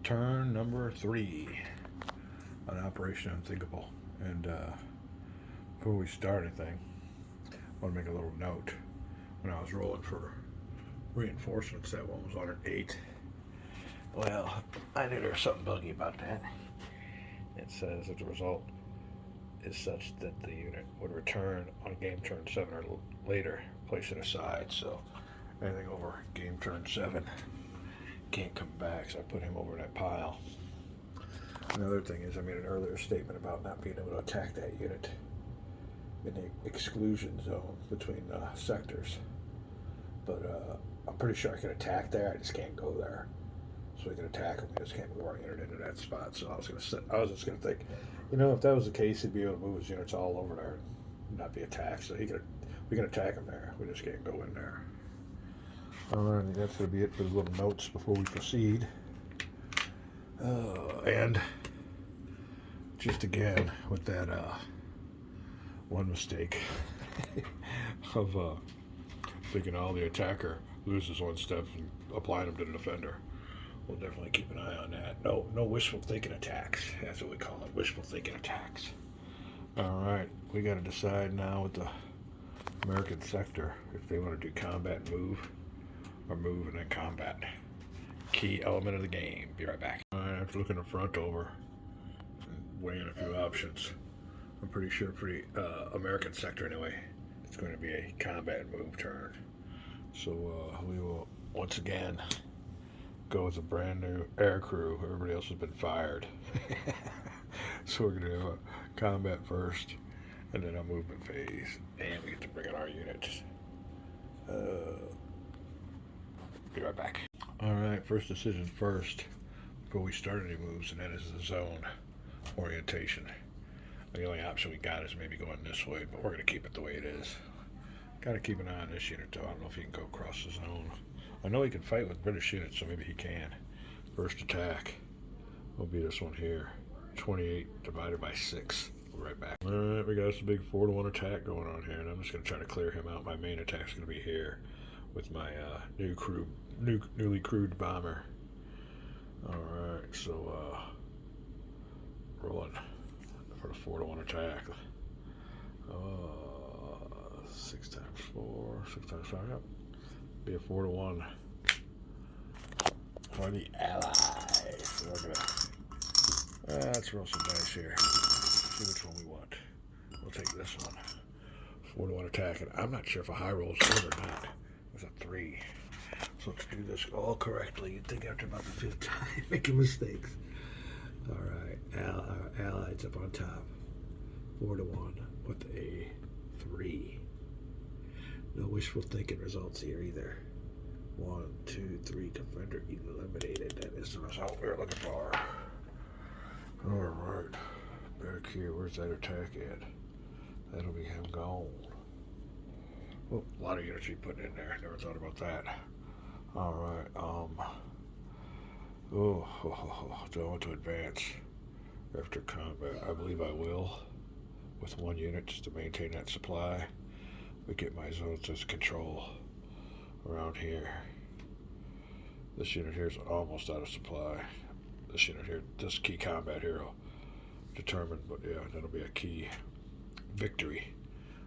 turn number 3 on Operation Unthinkable. And before we start anything, I want to make a little note. When I was rolling for reinforcements, that one was on an 8. Well, I knew there was something buggy about that. It says that the result is such that the unit would return on game turn 7 or later, place it aside. So anything over game turn 7 can't come back, so I put him over that pile. Another thing is I made an earlier statement about not being able to attack that unit in the exclusion zone between sectors. But I'm pretty sure I can attack there, I just can't go there. So we can attack him, we just can't move our unit into that spot. So I was just gonna think, if that was the case, he'd be able to move his units all over there and not be attacked. So we can attack him there. We just can't go in there. Alright, that's gonna be it for the little notes before we proceed. And just again with that one mistake of thinking all the attacker loses one step and applying them to the defender. We'll definitely keep an eye on that. No wishful thinking attacks. That's what we call it, wishful thinking attacks. Alright, we got to decide now with the American sector if they want to do combat and move, or move and then combat. Key element of the game. Be right back. Alright, after looking the front over and weighing a few options, I'm pretty sure for the American sector anyway, it's going to be a combat and move turn. So we will once again go with a brand new air crew. Everybody else has been fired. So we're going to do a combat first and then a movement phase, and we get to bring in our units. Be right back. Alright, first decision first before we start any moves, and that is the zone orientation. The only option we got is maybe going this way, but we're going to keep it the way it is. Got to keep an eye on this unit though. I don't know if he can go across the zone. I know he can fight with British units, so maybe he can. First attack will be this one here. 28 divided by 6. We'll be right back. Alright, we got this big 4-to-1 attack going on here, and I'm just going to try to clear him out. My main attack's going to be here with my newly crewed bomber. Alright, so rolling for the 4-to-1 attack. 6 times 4, 6 times 5, yep. Be a 4-to-1 for the Allies. So we're gonna let's roll some dice here. See which one we want. We'll take this one. 4-to-1 attack, and I'm not sure if a high roll is good or not. It's a 3. So let's do this all correctly. You'd think after about the 5th time making mistakes. Alright, Allies up on top. 4-to-1 with a 3. No wishful thinking results here either. 1, 2, 3, defender eliminated. That is the result we were looking for. Alright, back here, where's that attack at? That'll be him gone. Oh, a lot of units we put in there. Never thought about that. Alright, do I want to advance after combat? I believe I will. With 1 unit just to maintain that supply. We get my zones as control around here. This unit here is almost out of supply. This unit here, this key combat here will determine, but yeah, that'll be a key victory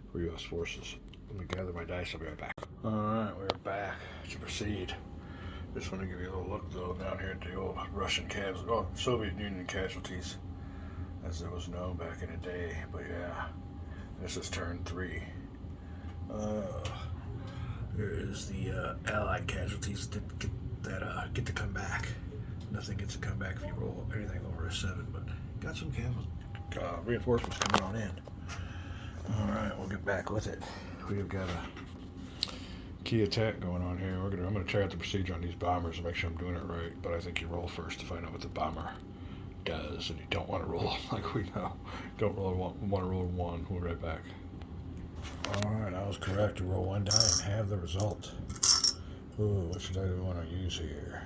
for U.S. forces. Let me gather my dice, I'll be right back. Alright, we're back to proceed. Just want to give you a little look though down here at the old Russian Soviet Union casualties, as it was known back in the day. But yeah, this is turn 3. There's the Allied casualties that get to come back. Nothing gets to come back if you roll anything over a 7, but got some reinforcements coming on in. Alright, we'll get back with it. We've got a key attack going on here. I'm going to try out the procedure on these bombers and make sure I'm doing it right, but I think you roll first to find out what the bomber does, and you don't want to roll like we know. Don't want to roll 1. We'll be right back. Alright, I was correct to roll 1 die and have the result. Ooh, what should I want to use here?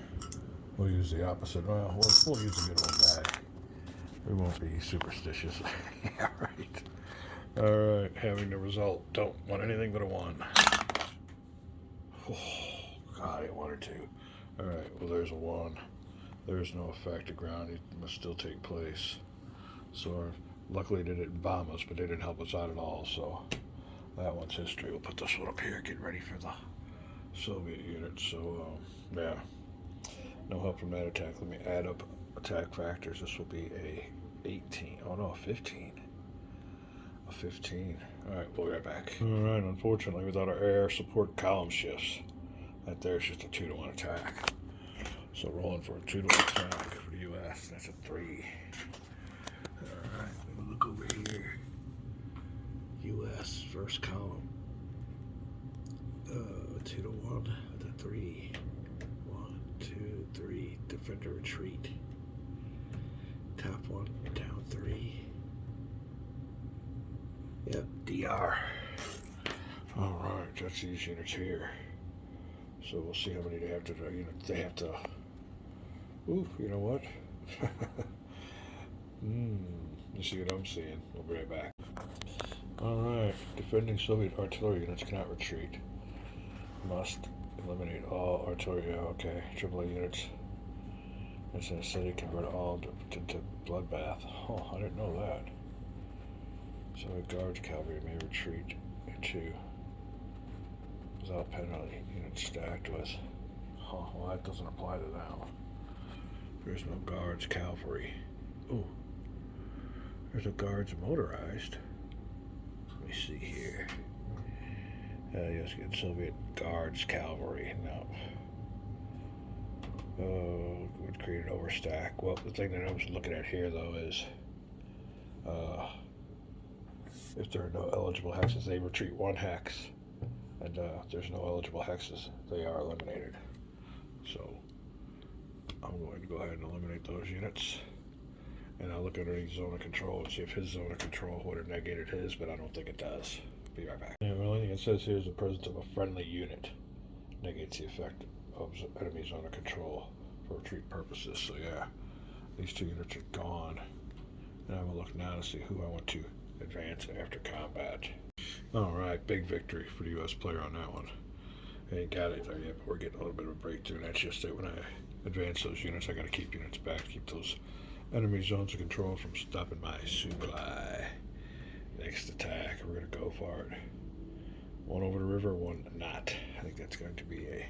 We'll use the opposite. Well, we'll use the good old die. We won't be superstitious. Yeah, right. Alright, having the result. Don't want anything but a 1. Oh, God, I wanted to. Alright, well, there's a 1. There is no effect. The ground must still take place. So luckily they didn't bomb us, but they didn't help us out at all. So that one's history. We'll put this one up here, get ready for the Soviet units. So yeah, no help from that attack. Let me add up attack factors. This will be a 18. Oh no, 15. A 15. Alright, we'll be right back. Alright, unfortunately without our air support column shifts, that there's just a 2-to-1 attack. So rolling for a 2-to-1 attack for the US. That's a 3. Alright, we'll look over here. US first column. 2-to-1 with a 3. 1, 2, 3. Defender retreat. Top one, down 3. Yep, DR. Alright, that's these units here. So we'll see how many they have to, they have to, ooh, you know what? You see what I'm seeing. We'll be right back. Alright, defending Soviet artillery units cannot retreat. Must eliminate all artillery, okay. AAA units. It's in a city, convert all to bloodbath. Oh, I didn't know that. Soviet guards cavalry may retreat into without penalty. Units stacked with. Oh, well, that doesn't apply to them. There's no guards cavalry. Ooh. There's a guards motorized. Let me see here. Yes, get Soviet guards cavalry. No. Would create an overstack. Well, the thing that I was looking at here, though, is if there are no eligible hexes, they retreat 1 hex. And if there's no eligible hexes, they are eliminated. So I'm going to go ahead and eliminate those units. And I'll look underneath zone of control and see if his zone of control would have negated his, but I don't think it does. Be right back. Yeah, the only thing it says here is the presence of a friendly unit negates the effect of enemy zone of control for retreat purposes. So yeah, these 2 units are gone. And I will look now to see who I want to advance after combat. Alright, big victory for the US player on that one. I ain't got it there yet, but we're getting a little bit of a breakthrough. That's just it. When I advance those units, I gotta keep units back, keep those enemy zones of control from stopping my supply. Next attack, we're gonna go for it. 1 over the river, 1 not. I think that's going to be a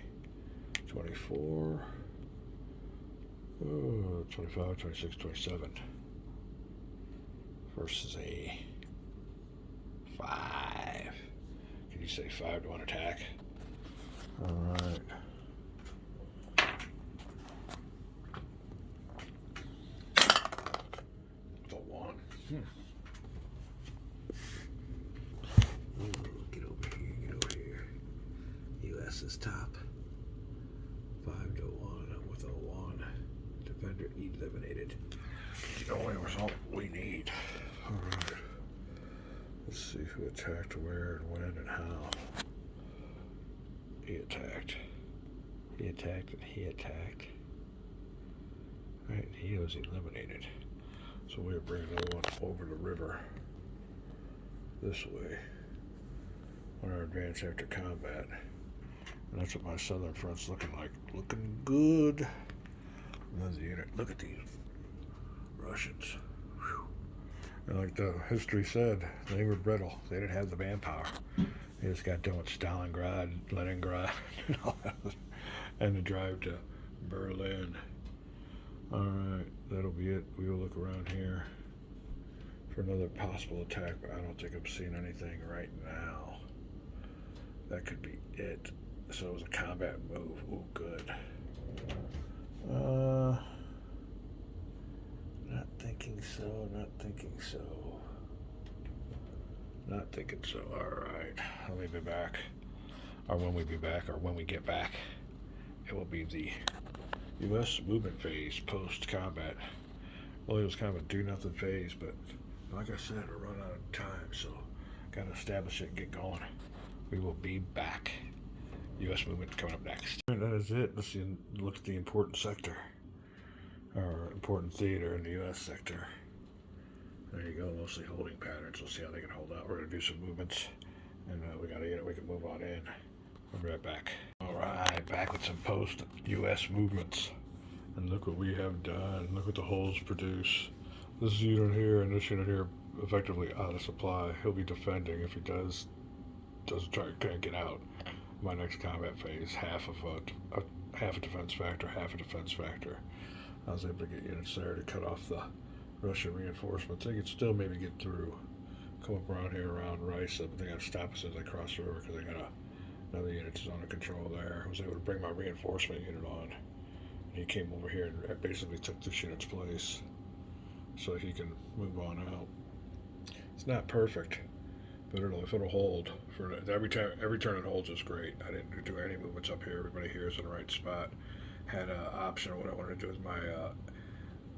24, 25, 26, 27 versus a 5. Can you say 5-to-1 attack? Alright. The 1. Ooh, get over here. US is top. 5-to-1. I'm with a 1. Defender eliminated. The only result we need. Alright. Let's see who attacked where and when and how. He attacked. He attacked and he attacked. Right, he was eliminated. So we're bringing the one over the river this way on our advance after combat. And that's what my southern front's looking like. Looking good. Another unit. Look at these Russians. Whew. And like the history said, they were brittle. They didn't have the manpower. They just got done with Stalingrad, Leningrad, and all that. And the drive to Berlin. Alright, that'll be it. We will look around here for another possible attack, but I don't think I'm seeing anything right now. That could be it. So it was a combat move. Oh, good. Not thinking so, not thinking so. Not thinking so. Alright, let me be back. Or when we be back, or when we get back, it will be the U.S. movement phase post-combat. Well, it was kind of a do-nothing phase, but like I said, we're running out of time, so gotta establish it and get going. We will be back. U.S. movement coming up next. And that is it. Let's look at the important sector, or important theater in the U.S. sector. There you go, mostly holding patterns. We'll see how they can hold out. We're going to do some movements, and we got a unit we can move on in. We'll be right back. Alright, back with some post-U.S. movements. And look what we have done. Look what the holes produce. This unit here and this unit here effectively out of supply. He'll be defending if he doesn't can't get out. My next combat phase, half a defense factor, half a defense factor. I was able to get units there to cut off the Russian reinforcements. They could still maybe get through, come up around here around Rice, but they got to stop us as I cross the river because they got another unit is under control there. I was able to bring my reinforcement unit on. He came over here and basically took this unit's place so he can move on out. It's not perfect, but if it'll hold for every turn it holds is great. I didn't do any movements up here. Everybody here is in the right spot. Had an option of what I wanted to do with my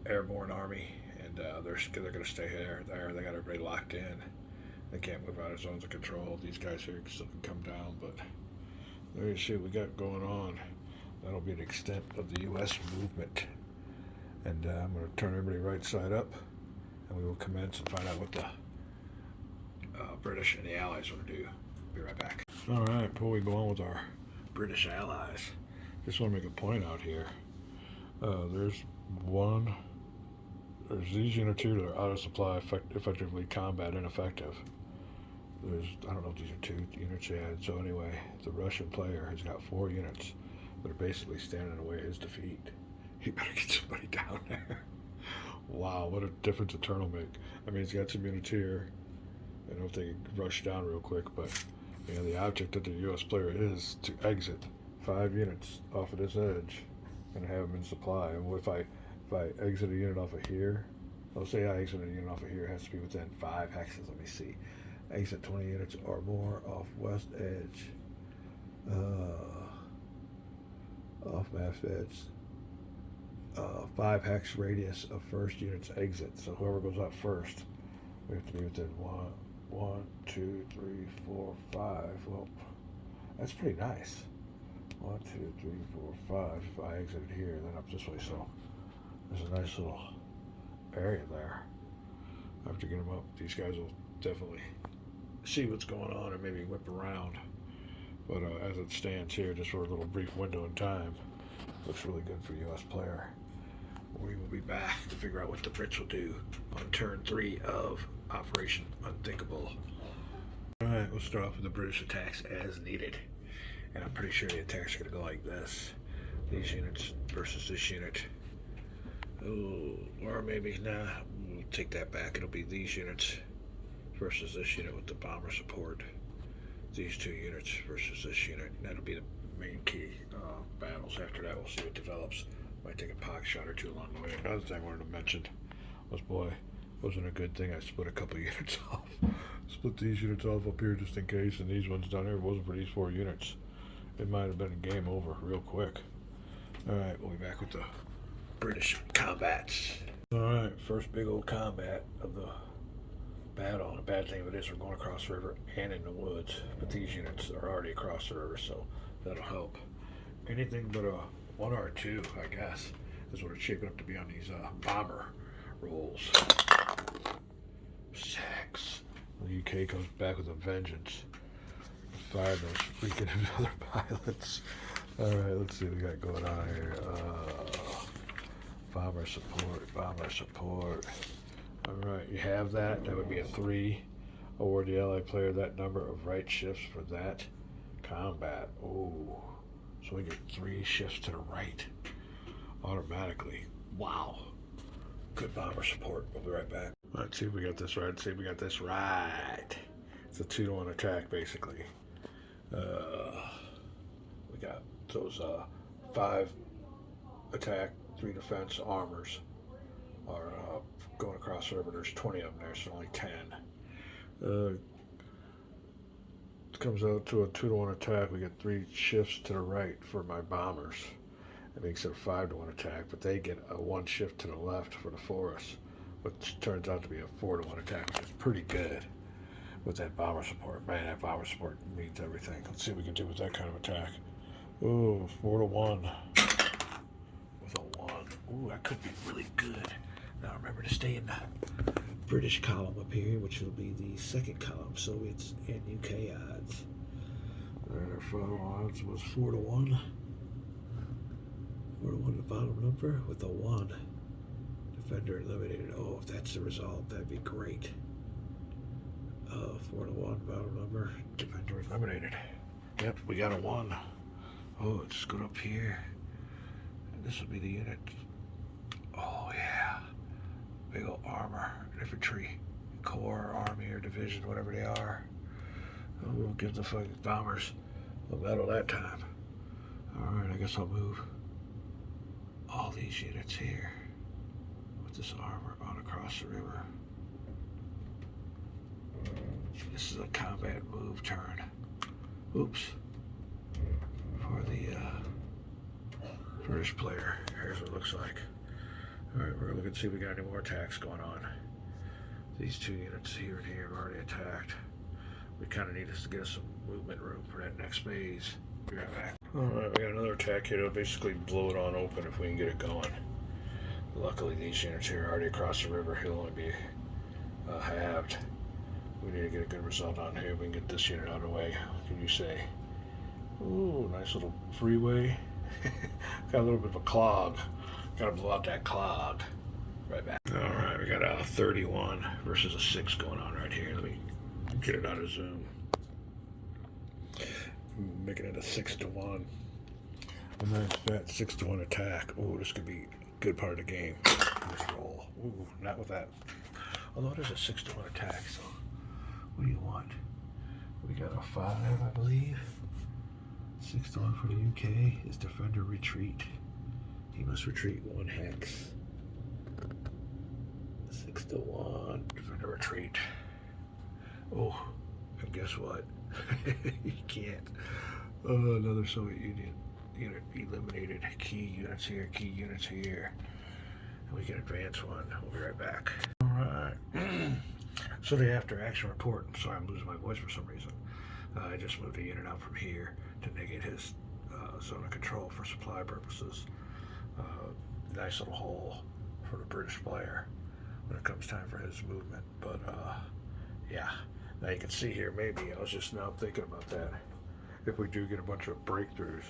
airborne army, and they're going to stay there. They got everybody locked in. They can't move out of zones of control. These guys here still can come down, but there you see what we got going on. That'll be the extent of the U.S. movement. And I'm going to turn everybody right side up, and we will commence and find out what the British and the Allies want to do. Be right back. All right, before we go on with our British allies, just want to make a point out here. There's these units here that are out of supply, effectively combat ineffective. I don't know if these are 2 units yet. So anyway, the Russian player has got 4 units that are basically standing in the way of his defeat. He better get somebody down there. Wow, what a difference a turn will make. I mean, he's got some units here. I don't know if they can rush down real quick, but the object of the U.S. player is to exit 5 units off of this edge and have them in supply. And if I exit a unit off of here, let's say I exit a unit off of here, it has to be within 5 hexes. Let me see. Exit 20 units or more off west edge. Off map edge. 5 hex radius of first unit's exit. So whoever goes out first, we have to be within 1, 2, 3, 4, 5. Well, that's pretty nice. 1, 2, 3, 4, 5. If I exited here, then up this way. So there's a nice little area there. I have to get them up. These guys will definitely see what's going on and maybe whip around. But as it stands here, just for a little brief window in time, looks really good for U.S. player. We will be back to figure out what the Brits will do on turn 3 of Operation Unthinkable. Alright, we'll start off with the British attacks as needed. And I'm pretty sure the attacks are going to go like this. These units versus this unit. Oh, or maybe, we'll take that back. It'll be these units versus this unit with the bomber support. These 2 units versus this unit. That'll be the main key battles. After that, we'll see what develops. Might take a pock shot or 2 along the way. Another thing I wanted to mention was, wasn't a good thing I split a couple units off. Split these units off up here just in case, and these ones down here. If it wasn't for these 4 units, it might have been game over real quick. Alright, we'll be back with the British combats. Alright, first big old combat of the battle. And the bad thing of it is we're going across the river and in the woods, but these units are already across the river, so that'll help. Anything but a 1 or a 2, I guess, is what it's shaping up to be on these bomber rolls. 6. The UK comes back with a vengeance. 5 those freaking other pilots. Alright, let's see what we got going on here. Bomber support. Alright, you have that. That would be a 3. Award the allied player that number of right shifts for that combat. Oh, so we get 3 shifts to the right automatically. Wow. Good bomber support. We'll be right back. Let's see if we got this right. Let's see if we got this right. It's a 2-to-1 attack, basically. We got those 5 attack, 3 defense armors are going across the river. There's 20 of them there, so only 10. It comes out to a 2-to-1 attack. We get 3 shifts to the right for my bombers. It makes it a 5-to-1 attack, but they get a 1 shift to the left for the forest, which turns out to be a 4-to-1 attack, which is pretty good with that bomber support. Man, that bomber support means everything. Let's see what we can do with that kind of attack. Ooh, 4-to-1 with a 1. Ooh, that could be really good. Now remember to stay in the British column up here, which will be the second column, Soviets and UK odds. Their final odds was 4-to-1. 4-1 the bottom number with a 1. Defender eliminated. Oh, if that's the result, that'd be great. 4-1 bottom number. Defender eliminated. Yep, we got a 1. Oh, it's good up here. And this will be the unit. Oh, yeah. Big old armor. Infantry. Corps, army, or division, whatever they are. Oh, we'll give the fucking bombers a medal that time. Alright, I guess I'll move all these units here with this armor on across the river. This is a combat move turn. Oops. For the British player. Here's what it looks like. Alright, we're looking to see if we got any more attacks going on. These 2 units here and here have already attacked. We kind of need us to get us some movement room for that next phase. Be right back. Alright, we got another attack here. It'll basically blow it on open if we can get it going. Luckily, these units here are already across the river. He'll only be halved. We need to get a good result on here. We can get this unit out of the way. What can you say? Ooh, nice little freeway. Got a little bit of a clog. Gotta blow out that clog. Right back. Alright, we got a 31 versus a 6 going on right here. Let me get it out of zoom. Making it a 6-1. And then that 6-1 attack. Ooh, this could be a good part of the game. Let's roll. Ooh, not with that. Although there's a 6-1 attack, so what do you want? We got a 5, I believe. 6-1 for the UK is defender retreat. He must retreat 1 hex. 6-1 defender retreat. Oh, and guess what? You can't. Oh, another Soviet Union unit eliminated. Key units here, key units here. And we can advance 1. We'll be right back. Alright. So the after action report. I'm sorry, I'm losing my voice for some reason. I just moved a unit out from here to negate his zone of control for supply purposes. Nice little hole for the British player when it comes time for his movement. But yeah, now you can see here, maybe I was just now thinking about that. If we do get a bunch of breakthroughs,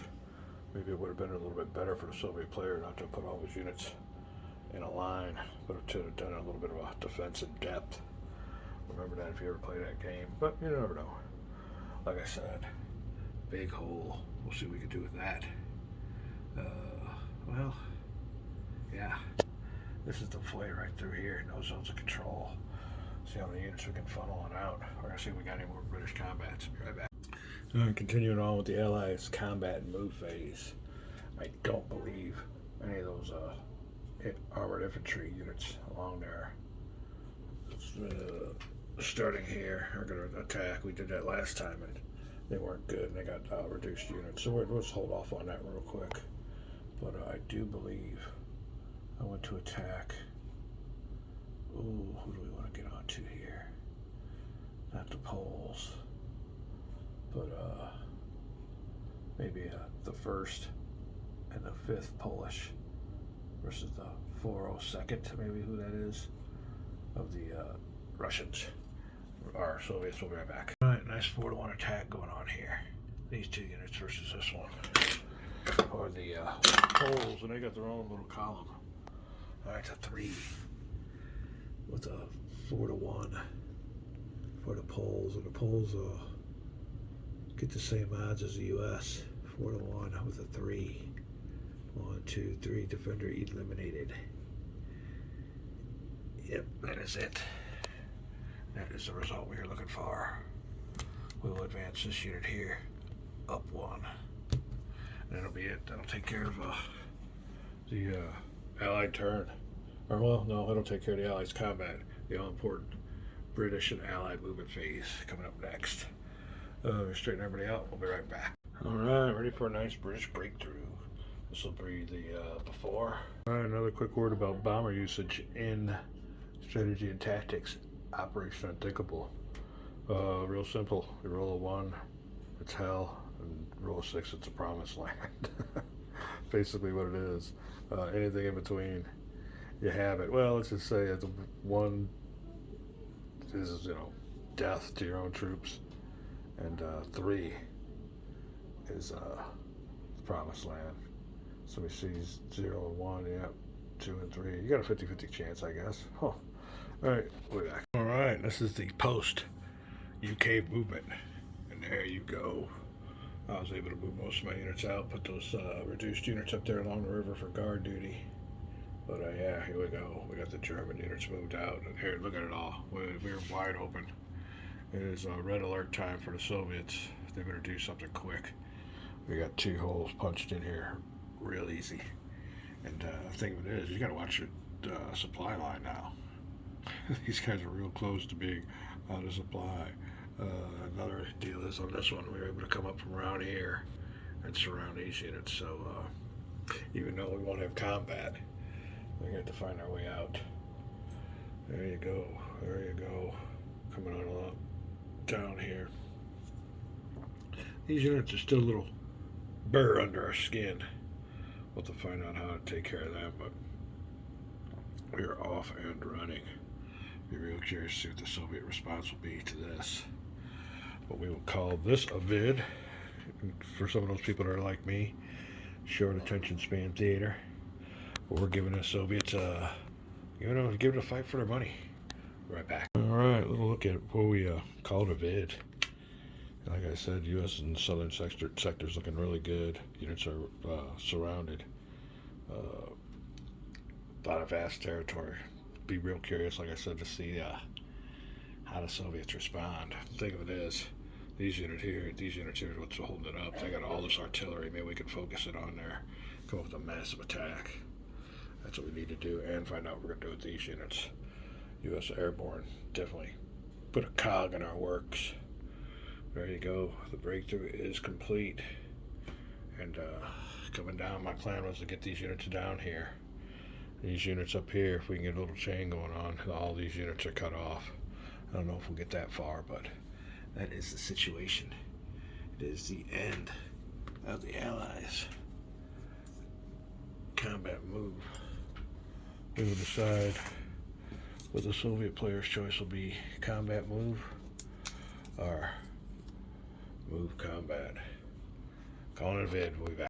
maybe it would have been a little bit better for the Soviet player not to put all his units in a line, but to have done a little bit of a defense in depth. Remember that if you ever play that game, but you never know. Like I said, big hole. We'll see what we can do with that. Well, yeah, this is the flay right through here. No zones of control. See how many units we can funnel on out. We're gonna see if we got any more British combats. Be right back. Continuing on with the Allies combat and move phase. I don't believe any of those armored infantry units along there. Starting here are going to attack. We did that last time and they weren't good and they got reduced units. So let's hold off on that real quick. But I do believe I want to attack. Ooh, who do we want to get onto here? Not the Poles, but maybe the 1st and the 5th Polish versus the 402nd, maybe who that is, of the Russians. Our Soviets will be right back. Alright, nice 4-1 attack going on here. These 2 units versus this one. Or the Poles, and they got their own little column. Alright, it's a 3 with a 4-1 for the Poles, and the Poles get the same odds as the US. 4-1 with a 3. 1, 2, 3. Defender eliminated. Yep, that is it. That is the result we are looking for. We will advance this unit here up 1. And that'll be it. That'll take care of the Allied turn. Or, well, no, that'll take care of the Allies combat. The all-important British and Allied movement phase coming up next. Straighten everybody out. We'll be right back. Alright, ready for a nice British breakthrough. This will be the before. Alright, another quick word about bomber usage in strategy and tactics. Operation Unthinkable. Real simple. You roll a 1, it's hell, and roll a 6, it's a promised land. Basically what it is. Anything in between, you have it. Well, let's just say the 1 is, death to your own troops, and 3 is the promised land. So we see 0 and 1, yeah, 2 and 3. You got a 50-50 chance, I guess. Huh. All right, we're back. All right, this is the post UK movement, and there you go. I was able to move most of my units out, put those reduced units up there along the river for guard duty. But yeah, here we go. We got the German units moved out. And here, look at it all. We're wide open. It is red alert time for the Soviets. They better do something quick. We got 2 holes punched in here, real easy. And the thing of it is, you got to watch your supply line now. These guys are real close to being out of supply. Another deal is on this one, we were able to come up from around here and surround these units. So even though we won't have combat, we have to find our way out. There you go. There you go. Coming on up down here. These units are still a little burr under our skin. We'll have to find out how to take care of them, but we are off and running. Be real curious to see what the Soviet response will be to this. But we will call this a vid. For some of those people that are like me, short attention span theater. But we're giving the Soviets giving it a fight for their money. Right back. All right, little look at what we called a vid. Like I said, U.S. and southern sector's looking really good. Units are surrounded. A lot of vast territory. Be real curious, like I said, to see how the Soviets respond. The thing of it is, these units here is what's holding it up. They got all this artillery. Maybe we can focus it on there, come up with a massive attack. That's what we need to do, and find out what we're going to do with these units. U.S. Airborne, definitely put a cog in our works. There you go. The breakthrough is complete. And coming down, my plan was to get these units down here. These units up here, if we can get a little chain going on, all these units are cut off. I don't know if we'll get that far, but that is the situation. It is the end of the Allies' combat move. We will decide what the Soviet player's choice will be: combat move or move combat. Calling it a vid. We'll be back.